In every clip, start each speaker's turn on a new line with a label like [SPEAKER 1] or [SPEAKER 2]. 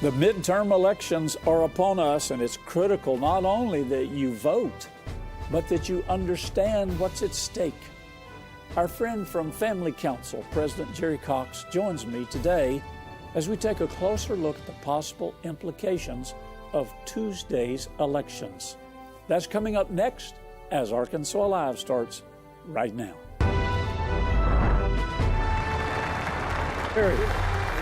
[SPEAKER 1] The midterm elections are upon us, and it's critical not only that you vote, but that you understand what's at stake. Our friend from Family Council, President Jerry Cox, joins me today as we take a closer look at the possible implications of Tuesday's elections. That's coming up next as Arkansas Live starts right now. Jerry,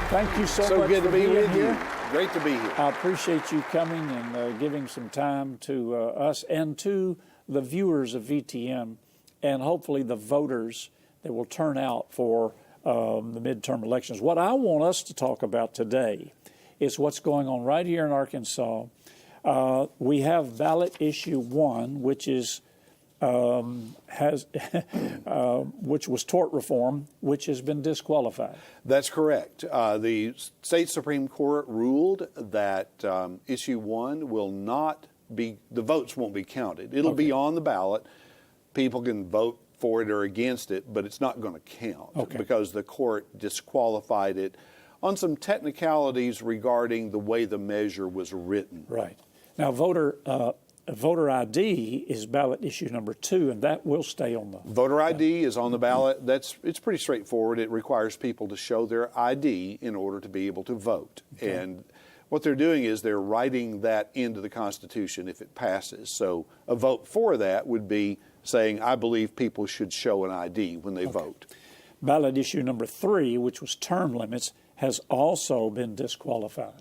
[SPEAKER 1] thank you so much
[SPEAKER 2] good
[SPEAKER 1] for
[SPEAKER 2] to be
[SPEAKER 1] being
[SPEAKER 2] with
[SPEAKER 1] here.
[SPEAKER 2] you. Great to be here.
[SPEAKER 1] I appreciate you coming and giving some time to us and to the viewers of VTM and hopefully the voters that will turn out for the midterm elections. What I want us to talk about today is what's going on right here in Arkansas. We have ballot issue 1, which is which was tort reform, which has been disqualified.
[SPEAKER 2] That's correct. The state Supreme Court ruled that issue 1 will not be, the votes won't be counted. It'll be on the ballot. People can vote for it or against it, but it's not going to count because the court disqualified it on some technicalities regarding the way the measure was written.
[SPEAKER 1] Right. Now, voter ID is ballot issue number 2, and that will stay on the
[SPEAKER 2] voter ID is on the ballot. It's pretty straightforward. It requires people to show their ID in order to be able to vote. And what they're doing is they're writing that into the Constitution if it passes. So a vote for that would be saying, I believe people should show an ID when they vote.
[SPEAKER 1] Ballot issue number 3, which was term limits, has also been disqualified.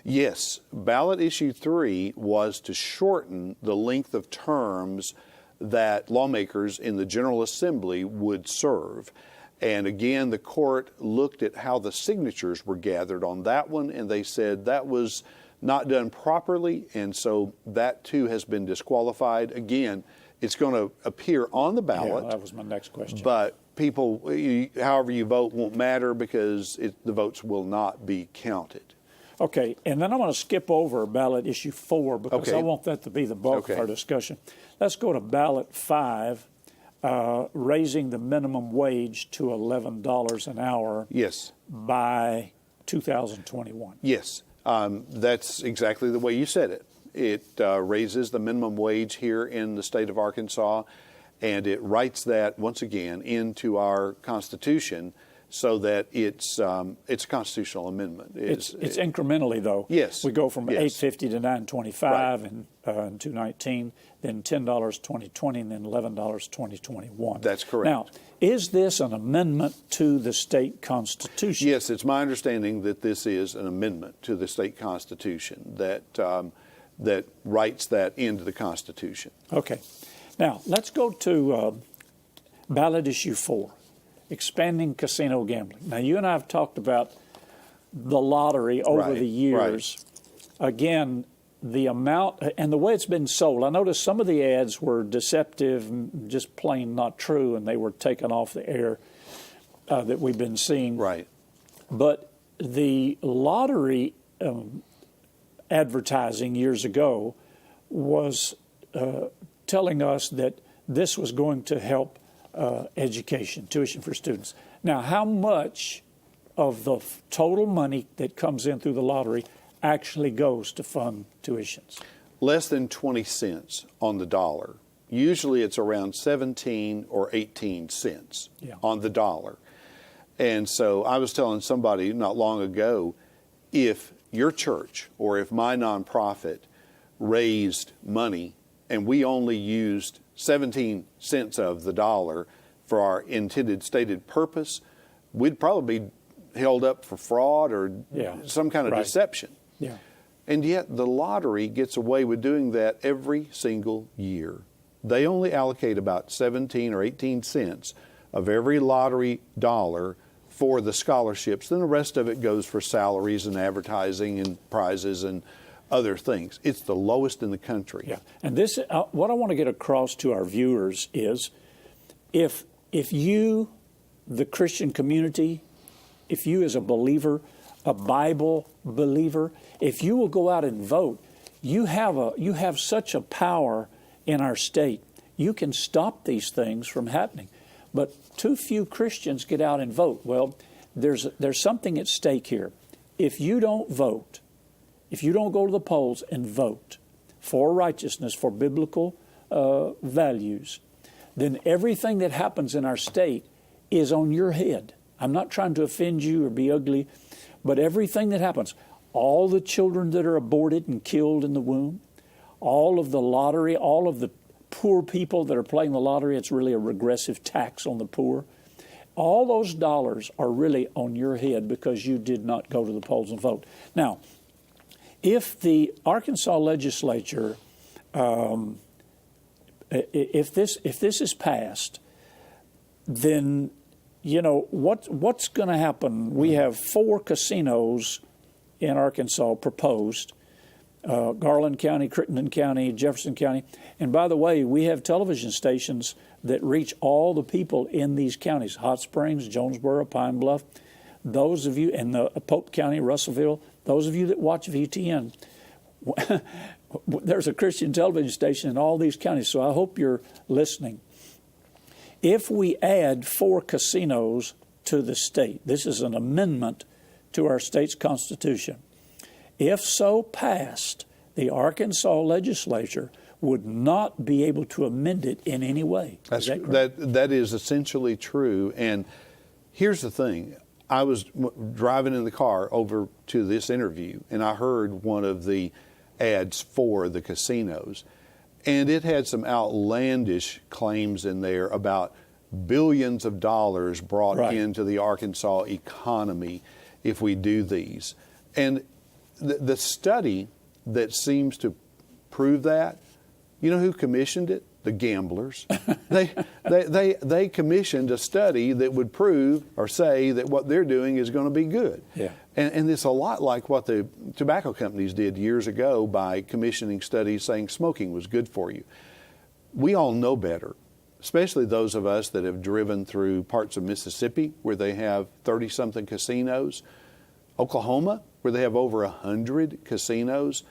[SPEAKER 2] Yes. Ballot issue 3 was to shorten the length of terms that lawmakers in the General Assembly would serve. And again, the court looked at how the signatures were gathered on that one, and they said that was not done properly, and so that too has been disqualified. Again, it's going to appear on the ballot.
[SPEAKER 1] Yeah, that was my next question.
[SPEAKER 2] But people, however you vote won't matter because the votes will not be counted.
[SPEAKER 1] Okay, and then I'm going to skip over ballot issue 4 because I want that to be the bulk of our discussion. Let's go to ballot 5, raising the minimum wage to $11 an hour by 2021.
[SPEAKER 2] Yes, that's exactly the way you said it. It raises the minimum wage here in the state of Arkansas, and it writes that once again into our Constitution so that it's a constitutional amendment.
[SPEAKER 1] It's incrementally, though.
[SPEAKER 2] Yes.
[SPEAKER 1] We go from $8.50 to $9.25 in 2019, then $10 2020, and then $11 2021.
[SPEAKER 2] That's correct.
[SPEAKER 1] Now, is this an amendment to the state constitution?
[SPEAKER 2] Yes, it's my understanding that this is an amendment to the state constitution that writes that into the Constitution.
[SPEAKER 1] Okay. Now, let's go to ballot issue 4, expanding casino gambling. Now, you and I have talked about the lottery over the years. Again, the amount and the way it's been sold. I noticed some of the ads were deceptive, just plain not true, and they were taken off the air that we've been seeing.
[SPEAKER 2] Right.
[SPEAKER 1] But the lottery advertising years ago was telling us that this was going to help education, tuition for students. Now, how much of the total money that comes in through the lottery actually goes to fund tuitions?
[SPEAKER 2] Less than 20 cents on the dollar. Usually it's around 17 or 18 cents on the dollar. And so I was telling somebody not long ago, if your church or if my nonprofit raised money and we only used 17 cents of the dollar for our intended stated purpose, we'd probably be held up for fraud or some kind of deception.
[SPEAKER 1] Yeah.
[SPEAKER 2] And yet the lottery gets away with doing that every single year. They only allocate about 17 or 18 cents of every lottery dollar for the scholarships. Then the rest of it goes for salaries and advertising and prizes and other things. It's the lowest in the country.
[SPEAKER 1] Yeah, and this, what I want to get across to our viewers is, if you, the Christian community, if you as a believer, a Bible believer, if you will go out and vote, you have such a power in our state. You can stop these things from happening. But too few Christians get out and vote. Well, there's something at stake here. If you don't vote, if you don't go to the polls and vote for righteousness, for biblical values, then everything that happens in our state is on your head. I'm not trying to offend you or be ugly, but everything that happens, all the children that are aborted and killed in the womb, all of the lottery, all of the poor people that are playing the lottery, it's really a regressive tax on the poor. All those dollars are really on your head because you did not go to the polls and vote. Now, if the Arkansas legislature, if this is passed, then you know what's going to happen. We have 4 casinos in Arkansas proposed: Garland County, Crittenden County, Jefferson County. And by the way, we have television stations that reach all the people in these counties: Hot Springs, Jonesboro, Pine Bluff. Those of you in the Pope County, Russellville, those of you that watch VTN, there's a Christian television station in all these counties, so I hope you're listening. If we add 4 casinos to the state, this is an amendment to our state's constitution. If so passed, the Arkansas legislature would not be able to amend it in any way.
[SPEAKER 2] That is essentially true. And here's the thing. I was driving in the car over to this interview, and I heard one of the ads for the casinos. And it had some outlandish claims in there about billions of dollars brought into the Arkansas economy if we do these. And the study that seems to prove that, you know who commissioned it? The gamblers. They commissioned a study that would prove or say that what they're doing is going to be good.
[SPEAKER 1] Yeah.
[SPEAKER 2] And it's a lot like what the tobacco companies did years ago by commissioning studies saying smoking was good for you. We all know better, especially those of us that have driven through parts of Mississippi where they have 30-something casinos, Oklahoma where they have over 100 casinos.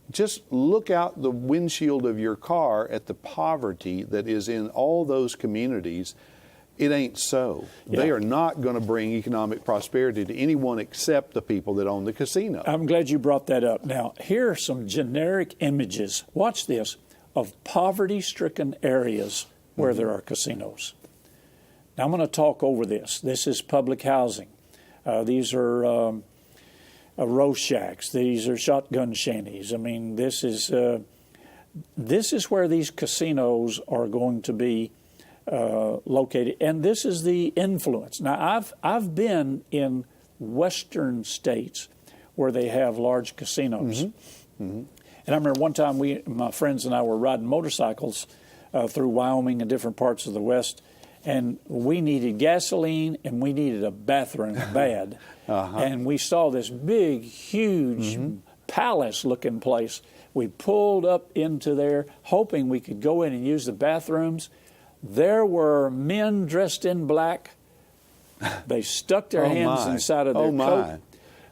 [SPEAKER 2] Just look out the windshield of your car at the poverty that is in all those communities. It ain't so. Yeah. They are not going to bring economic prosperity to anyone except the people that own the casino.
[SPEAKER 1] I'm glad you brought that up. Now, here are some generic images. Watch this, of poverty-stricken areas where there are casinos. Now, I'm going to talk over this. This is public housing. These are row shacks. These are shotgun shanties. I mean, this is where these casinos are going to be located, and this is the influence. Now, I've been in western states where they have large casinos, and I remember one time my friends and I were riding motorcycles through Wyoming and different parts of the West, and we needed gasoline and we needed a bathroom bad. And we saw this big, huge palace-looking place. We pulled up into there hoping we could go in and use the bathrooms. There were men dressed in black. They stuck their hands inside of their coat,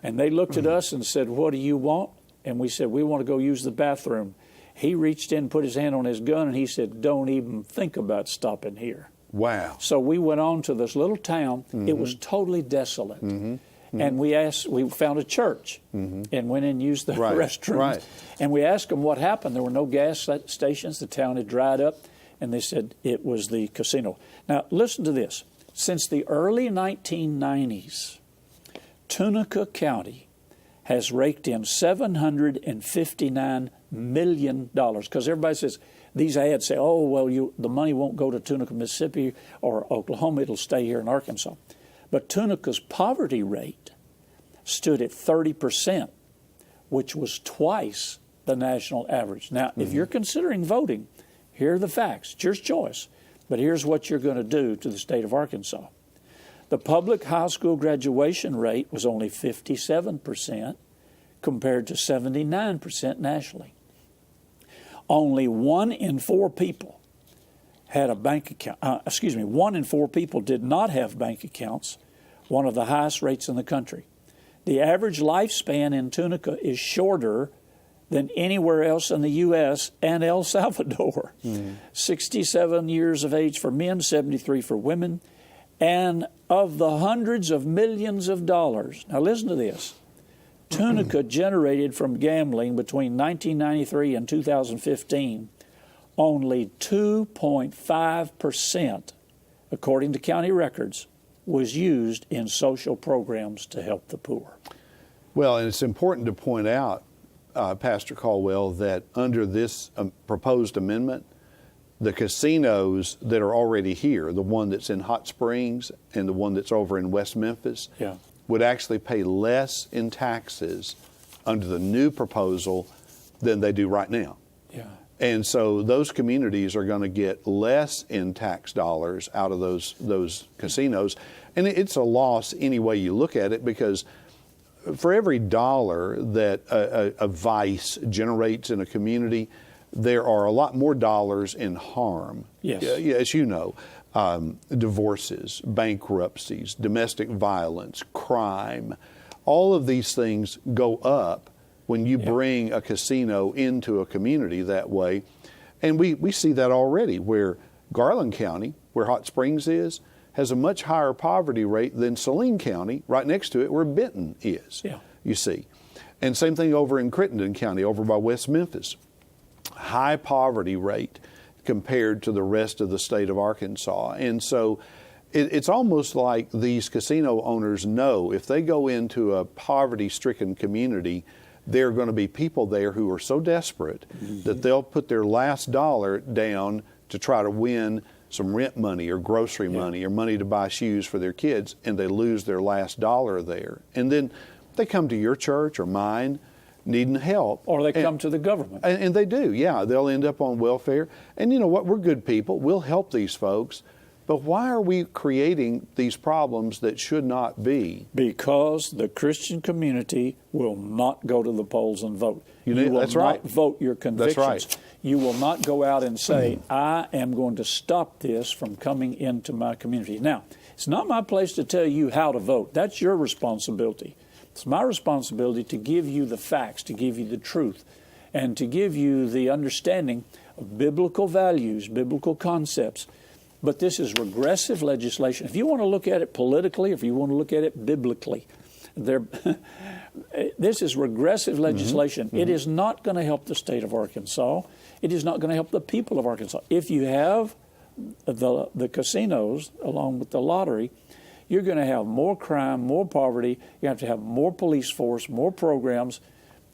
[SPEAKER 1] and they looked at us and said, "What do you want?" And we said, "We want to go use the bathroom." He reached in, put his hand on his gun, and he said, "Don't even think about stopping here."
[SPEAKER 2] Wow.
[SPEAKER 1] So we went on to this little town. It was totally desolate. And we found a church and went in and used the restrooms. And we asked them what happened. There were no gas stations. The town had dried up. And they said it was the casino. Now, listen to this. Since the early 1990s, Tunica County has raked in $759 million. Because everybody says, these ads say, oh, well, the money won't go to Tunica, Mississippi or Oklahoma. It'll stay here in Arkansas. But Tunica's poverty rate stood at 30%, which was twice the national average. Now, if you're considering voting, here are the facts. It's your choice. But here's what you're going to do to the state of Arkansas. The public high school graduation rate was only 57% compared to 79% nationally. Only 1 in 4 people had a bank account. 1 in 4 people did not have bank accounts, one of the highest rates in the country. The average lifespan in Tunica is shorter than anywhere else in the U.S. and El Salvador. 67 years of age for men, 73 for women. And of the hundreds of millions of dollars, now listen to this, tunica generated from gambling between 1993 and 2015, only 2.5%, according to county records, was used in social programs to help the poor.
[SPEAKER 2] Well, and it's important to point out, Pastor Caldwell, that under this proposed amendment, the casinos that are already here, the one that's in Hot Springs and the one that's over in West Memphis, would actually pay less in taxes under the new proposal than they do right now. And so those communities are going to get less in tax dollars out of those casinos. And it's a loss any way you look at it, because for every dollar that a vice generates in a community, there are a lot more dollars in harm.
[SPEAKER 1] Yes.
[SPEAKER 2] As you know, divorces, bankruptcies, domestic violence, crime, all of these things go up when you bring a casino into a community that way. And we see that already, where Garland County, where Hot Springs is, has a much higher poverty rate than Saline County, right next to it, where Benton is, you see. And same thing over in Crittenden County, over by West Memphis. High poverty rate compared to the rest of the state of Arkansas. And so it's almost like these casino owners know if they go into a poverty-stricken community, there are going to be people there who are so desperate that they'll put their last dollar down to try to win some rent money or grocery money or money to buy shoes for their kids, and they lose their last dollar there. And then they come to your church or mine needing help.
[SPEAKER 1] Or they come to the government.
[SPEAKER 2] And they do, They'll end up on welfare. And you know what? We're good people. We'll help these folks. But why are we creating these problems that should not be?
[SPEAKER 1] Because the Christian community will not go to the polls and vote. You will not vote your convictions.
[SPEAKER 2] That's right.
[SPEAKER 1] You will not go out and say, I am going to stop this from coming into my community. Now, it's not my place to tell you how to vote. That's your responsibility. It's my responsibility to give you the facts, to give you the truth, and to give you the understanding of biblical values, biblical concepts. But this is regressive legislation. If you want to look at it politically, if you want to look at it biblically, this is regressive legislation. It is not going to help the state of Arkansas. It is not going to help the people of Arkansas. If you have the casinos along with the lottery, you're going to have more crime, more poverty. You have to have more police force, more programs.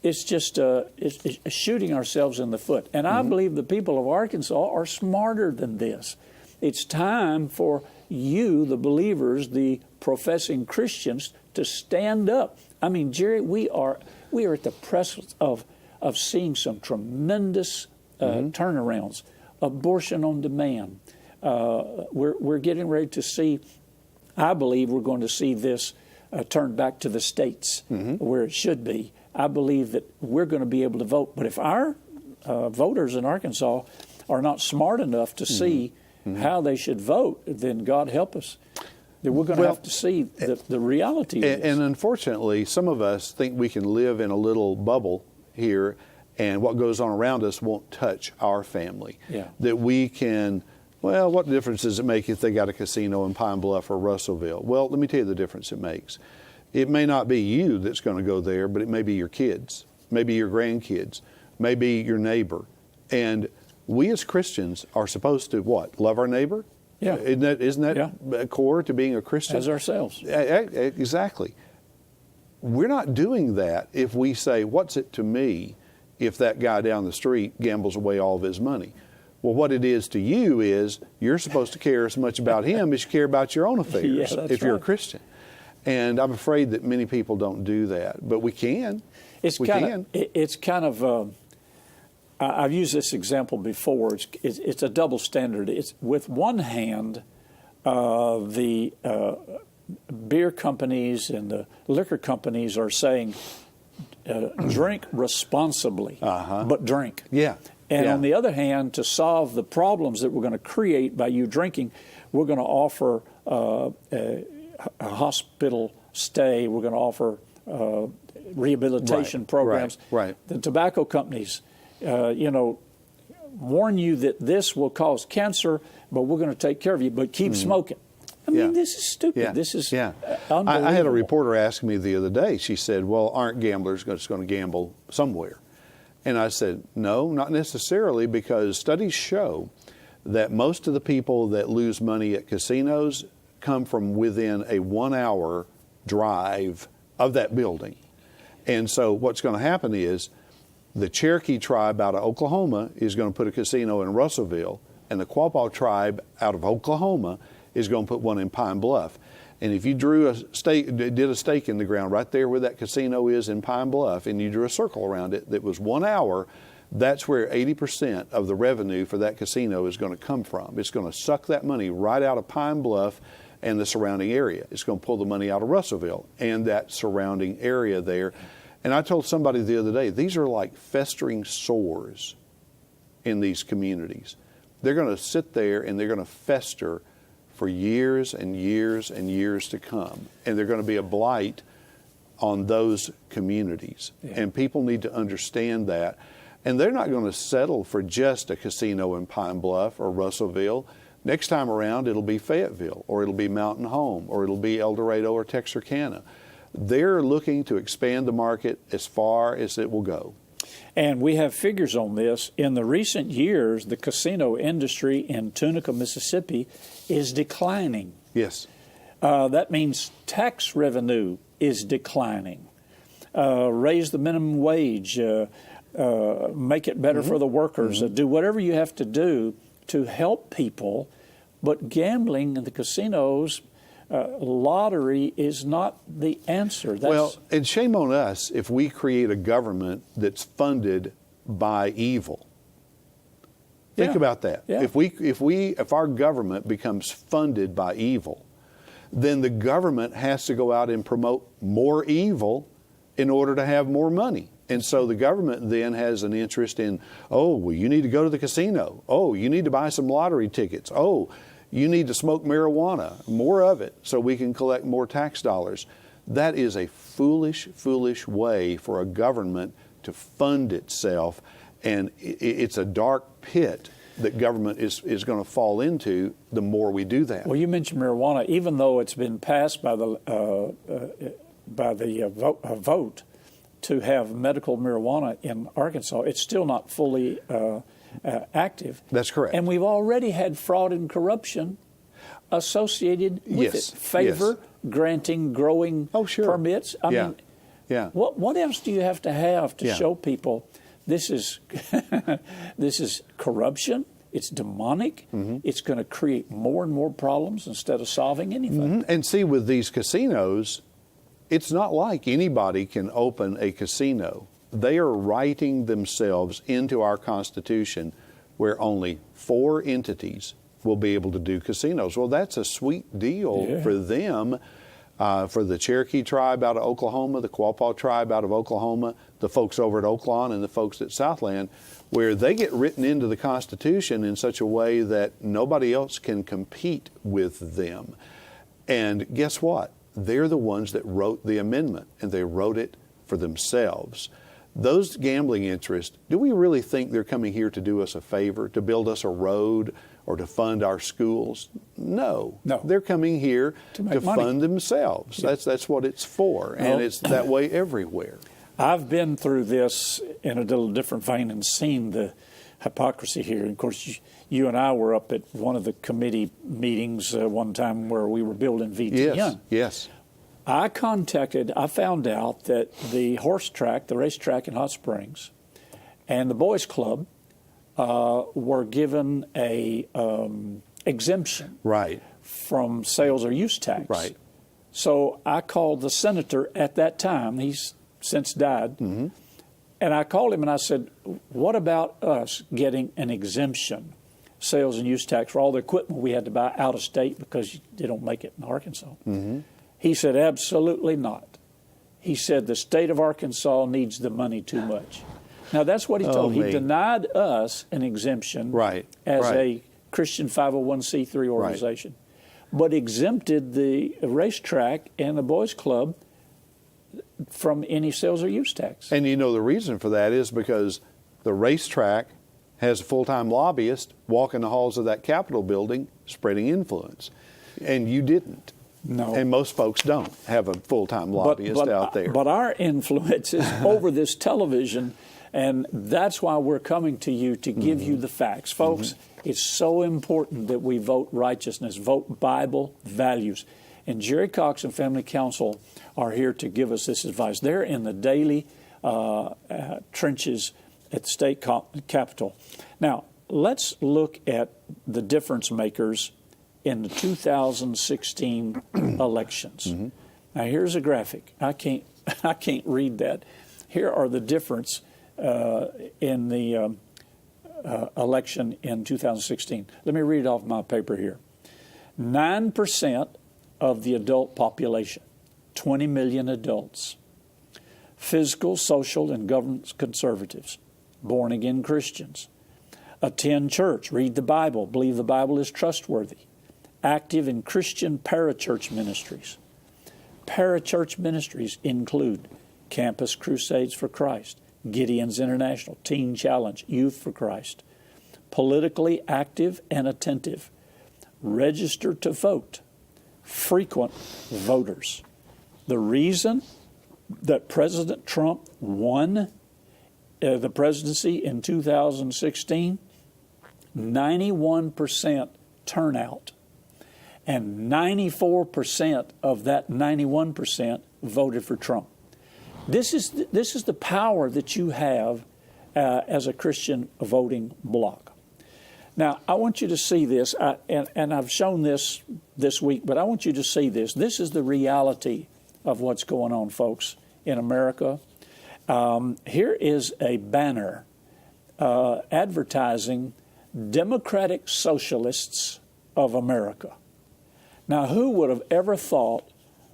[SPEAKER 1] It's just it's shooting ourselves in the foot. And I believe the people of Arkansas are smarter than this. It's time for you, the believers, the professing Christians, to stand up. I mean, Jerry, we are at the precipice of seeing some tremendous turnarounds. Abortion on demand. We're getting ready to see. I believe we're going to see this turned back to the states where it should be. I believe that we're going to be able to vote. But if our voters in Arkansas are not smart enough to see how they should vote, then God help us. Then we're going to have to see the reality.
[SPEAKER 2] And unfortunately, some of us think we can live in a little bubble here, and what goes on around us won't touch our family. That we can, well, what difference does it make if they got a casino in Pine Bluff or Russellville? Well, let me tell you the difference it makes. It may not be you that's going to go there, but it may be your kids, maybe your grandkids, maybe your neighbor. And we as Christians are supposed to what? Love our neighbor? Isn't that core to being a Christian?
[SPEAKER 1] As ourselves.
[SPEAKER 2] Exactly. We're not doing that if we say, what's it to me if that guy down the street gambles away all of his money? Well, what it is to you is you're supposed to care as much about him as you care about your own affairs if you're a Christian. And I'm afraid that many people don't do that, but we can.
[SPEAKER 1] It's kind of. I've used this example before. It's a double standard. It's with one hand, the beer companies and the liquor companies are saying, drink responsibly, but drink. And on the other hand, to solve the problems that we're going to create by you drinking, we're going to offer a hospital stay. We're going to offer rehabilitation programs. The tobacco companies, warn you that this will cause cancer, but we're going to take care of you. But keep smoking. I mean, this is stupid. This is unbelievable.
[SPEAKER 2] I had a reporter ask me the other day. She said, well, aren't gamblers just going to gamble somewhere? And I said, no, not necessarily, because studies show that most of the people that lose money at casinos come from within a 1 hour drive of that building. And so what's going to happen is the Cherokee tribe out of Oklahoma is going to put a casino in Russellville, and the Quapaw tribe out of Oklahoma is going to put one in Pine Bluff. And if you did a stake in the ground right there where that casino is in Pine Bluff, and you drew a circle around it that was 1 hour, that's where 80% of the revenue for that casino is going to come from. It's going to suck that money right out of Pine Bluff and the surrounding area. It's going to pull the money out of Russellville and that surrounding area there. And I told somebody the other day, these are like festering sores in these communities. They're going to sit there and they're going to fester for years and years and years to come. And they're going to be a blight on those communities. And people need to understand that. And they're not going to settle for just a casino in Pine Bluff or Russellville. Next time around, it'll be Fayetteville, or it'll be Mountain Home, or it'll be El Dorado or Texarkana. They're looking to expand the market as far as it will go.
[SPEAKER 1] And we have figures on this. In the recent years, the casino industry in Tunica, Mississippi is declining.
[SPEAKER 2] Yes.
[SPEAKER 1] That means tax revenue is declining. Raise the minimum wage, make it better for the workers, do whatever you have to do to help people. But gambling in the casinos, lottery is not the answer.
[SPEAKER 2] Well, and shame on us if we create a government that's funded by evil. Think about that. If our government becomes funded by evil, then the government has to go out and promote more evil in order to have more money. And so the government then has an interest in, oh, well, you need to go to the casino. Oh, you need to buy some lottery tickets. Oh, you need to smoke marijuana, more of it, so we can collect more tax dollars. That is a foolish, foolish way for a government to fund itself. And it's a dark pit that government is going to fall into the more we do that.
[SPEAKER 1] Well, you mentioned marijuana. Even though it's been passed by the vote to have medical marijuana in Arkansas, it's still not fully active.
[SPEAKER 2] That's correct.
[SPEAKER 1] And we've already had fraud and corruption associated with it. Favor, granting growing permits. I mean, what else do you have to show people this is this is corruption? It's demonic. It's going to create more and more problems instead of solving anything.
[SPEAKER 2] And see, with these casinos, it's not like anybody can open a casino. They are writing themselves into our Constitution where only 4 entities will be able to do casinos. Well, that's a sweet deal for them, for the Cherokee tribe out of Oklahoma, the Quapaw tribe out of Oklahoma, the folks over at Oaklawn and the folks at Southland, where they get written into the Constitution in such a way that nobody else can compete with them. And guess what? They're the ones that wrote the amendment, and they wrote it for themselves. Those gambling interests, do we really think they're coming here to do us a favor, to build us a road or to fund our schools? No. They're coming here to fund themselves. That's what it's for, and it's that way everywhere.
[SPEAKER 1] I've been through this in a little different vein and seen the hypocrisy here. And of course, you and I were up at one of the committee meetings one time where we were building VTN.
[SPEAKER 2] Yes.
[SPEAKER 1] I found out that the racetrack in Hot Springs, and the boys club were given a exemption from sales or use tax.
[SPEAKER 2] Right.
[SPEAKER 1] So I called the senator at that time. He's since died. And I called him and I said, what about us getting an exemption, sales and use tax, for all the equipment we had to buy out of state because they don't make it in Arkansas? He said, absolutely not. He said, the state of Arkansas needs the money too much. Now, that's what he told. He denied us an exemption as a Christian 501c3 organization, but exempted the racetrack and the boys club from any sales or use tax.
[SPEAKER 2] And you know the reason for that is because the racetrack has a full-time lobbyist walking the halls of that Capitol building spreading influence. And you didn't.
[SPEAKER 1] No.
[SPEAKER 2] And most folks don't have a full-time lobbyist out there.
[SPEAKER 1] But our influence is over this television, and that's why we're coming to you to give you the facts. Folks, it's so important that we vote righteousness, vote Bible values. And Jerry Cox and Family Council are here to give us this advice. They're in the daily trenches at the state capitol. Now, let's look at the difference makers in the 2016 elections. Now, here's a graphic. I can't read that. Here are the difference in the election in 2016. Let me read it off my paper here. 9% of the adult population, 20 million adults. Physical, social, and government conservatives, born-again Christians. Attend church, read the Bible, believe the Bible is trustworthy. Active in Christian parachurch ministries. Parachurch ministries include Campus Crusades for Christ, Gideon's International, Teen Challenge, Youth for Christ. Politically active and attentive. Registered to vote. Frequent voters. The reason that President Trump won the presidency in 2016, 91% turnout. And 94% of that 91% voted for Trump. This is the power that you have as a Christian voting bloc. Now, I want you to see this, and I've shown this week, but I want you to see this. This is the reality of what's going on, folks, in America. Here is a banner advertising Democratic Socialists of America. Now, who would have ever thought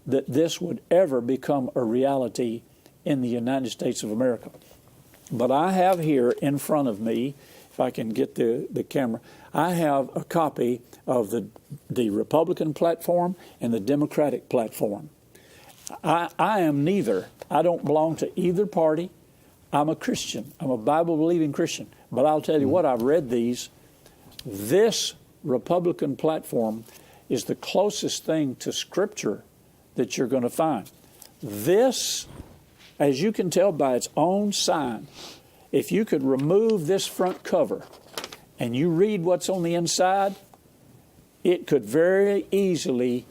[SPEAKER 1] that this would ever become a reality in the United States of America? But I have here in front of me, if I can get the camera, I have a copy of the Republican platform and the Democratic platform. I am neither. I don't belong to either party. I'm a Christian. I'm a Bible-believing Christian. But I'll tell you what, I've read these. This Republican platform is the closest thing to Scripture that you're going to find. This, as you can tell by its own sign, if you could remove this front cover and you read what's on the inside, it could very easily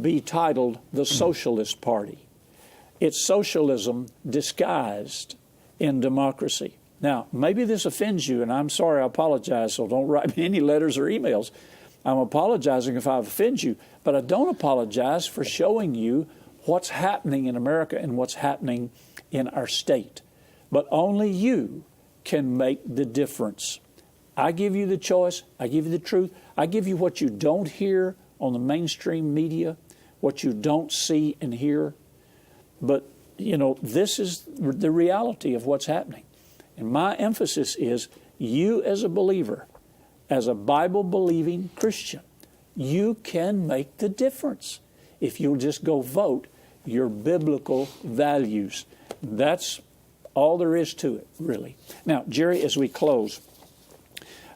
[SPEAKER 1] be titled the Socialist Party. It's socialism disguised in democracy. Now, maybe this offends you, and I'm sorry, I apologize, so don't write me any letters or emails. I'm apologizing if I offend you, but I don't apologize for showing you what's happening in America and what's happening in our state. But only you can make the difference. I give you the choice. I give you the truth. I give you what you don't hear on the mainstream media, what you don't see and hear. But, you know, this is the reality of what's happening. And my emphasis is you as a believer, as a Bible-believing Christian, you can make the difference if you'll just go vote your biblical values. That's all there is to it, really. Now, Jerry, as we close,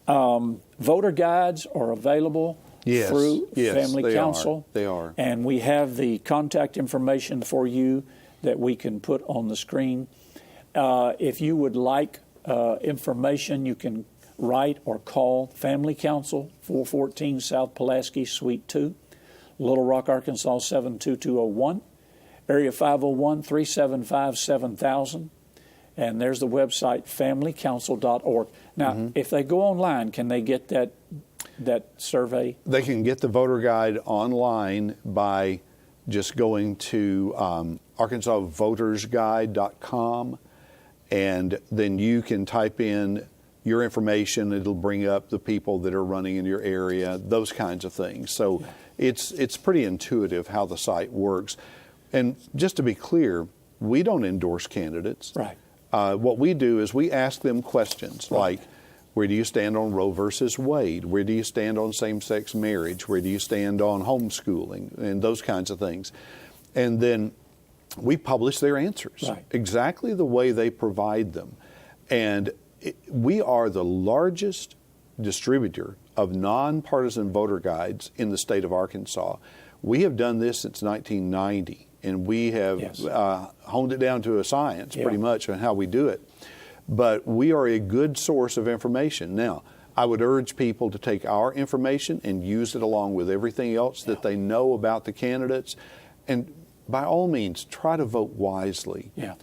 [SPEAKER 1] voter guides are available through Family Council.
[SPEAKER 2] They are.
[SPEAKER 1] And we have the contact information for you that we can put on the screen. If you would like information, you can write or call Family Council, 414 South Pulaski, Suite 2, Little Rock, Arkansas, 72201, area 501-375-7000. And there's the website, familycouncil.org. Now, if they go online, can they get that survey?
[SPEAKER 2] They can get the voter guide online by just going to arkansasvotersguide.com, and then you can type in your information. It'll bring up the people that are running in your area, those kinds of things. So it's pretty intuitive how the site works. And just to be clear, we don't endorse candidates.
[SPEAKER 1] Right.
[SPEAKER 2] What we do is we ask them questions like, where do you stand on Roe versus Wade? Where do you stand on same-sex marriage? Where do you stand on homeschooling? And those kinds of things. And then we publish their answers exactly the way they provide them. And we are the largest distributor of nonpartisan voter guides in the state of Arkansas. We have done this since 1990, and we have honed it down to a science pretty much on how we do it. But we are a good source of information. Now, I would urge people to take our information and use it along with everything else that they know about the candidates. And by all means, try to vote wisely.
[SPEAKER 1] Yeah.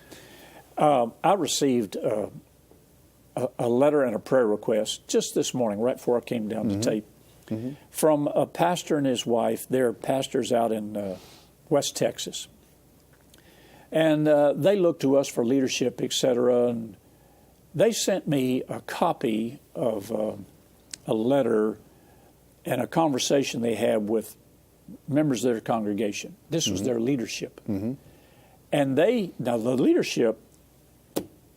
[SPEAKER 1] I received a letter and a prayer request just this morning, right before I came down to tape, from a pastor and his wife. They're pastors out in West Texas. And they look to us for leadership, etc. And they sent me a copy of a letter and a conversation they had with members of their congregation. This was their leadership. And now the leadership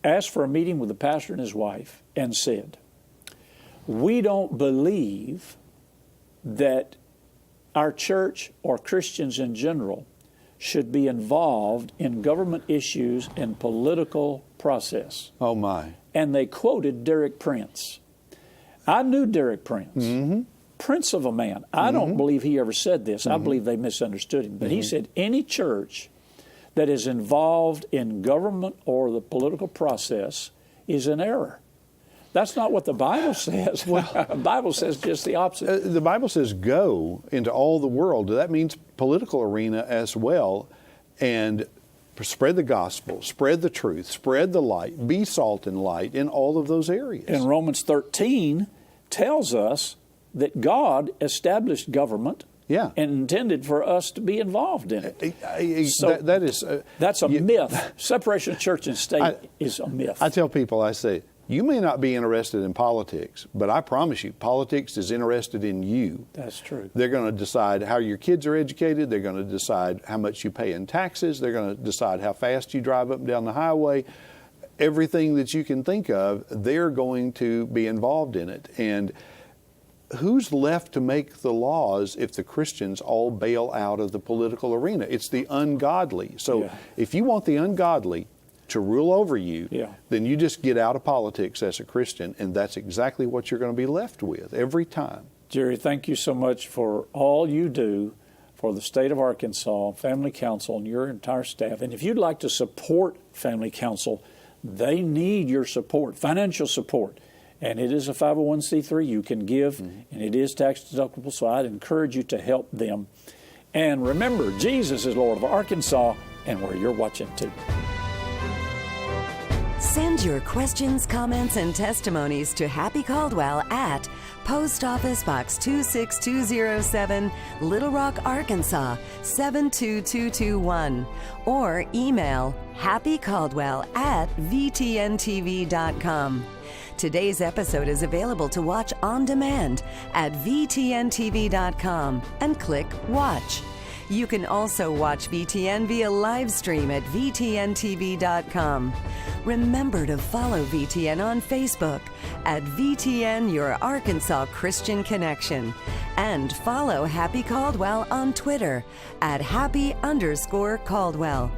[SPEAKER 1] asked for a meeting with the pastor and his wife and said, we don't believe that our church or Christians in general should be involved in government issues and political process.
[SPEAKER 2] Oh, my.
[SPEAKER 1] And they quoted Derek Prince. I knew Derek Prince, Prince of a man. I don't believe he ever said this. I believe they misunderstood him. But he said any church that is involved in government or the political process is in error. That's not what the Bible says. The Bible says just the opposite.
[SPEAKER 2] The Bible says go into all the world. That means political arena as well. And spread the gospel, spread the truth, spread the light, be salt and light in all of those areas.
[SPEAKER 1] And Romans 13 tells us that God established government and intended for us to be involved in it. So that's a myth. Separation of church and state is a myth.
[SPEAKER 2] I tell people, I say, you may not be interested in politics, but I promise you, politics is interested in you.
[SPEAKER 1] That's true.
[SPEAKER 2] They're going to decide how your kids are educated. They're going to decide how much you pay in taxes. They're going to decide how fast you drive up and down the highway. Everything that you can think of, they're going to be involved in it. And who's left to make the laws if the Christians all bail out of the political arena? It's the ungodly. So if you want the ungodly to rule over you, then you just get out of politics as a Christian, and that's exactly what you're going to be left with every time.
[SPEAKER 1] Jerry, thank you so much for all you do for the state of Arkansas, Family Council, and your entire staff. And if you'd like to support Family Council, they need your support, financial support. And it is a 501c3. You can give, and it is tax deductible, so I'd encourage you to help them. And remember, Jesus is Lord of Arkansas, and where you're watching too.
[SPEAKER 3] Send your questions, comments, and testimonies to Happy Caldwell at Post Office Box 26207, Little Rock, Arkansas 72221, or email happycaldwell@vtntv.com. Today's episode is available to watch on demand at vtntv.com and click Watch. You can also watch VTN via live stream at vtntv.com. Remember to follow VTN on Facebook at VTN Your Arkansas Christian Connection, and follow Happy Caldwell on Twitter at Happy_Caldwell.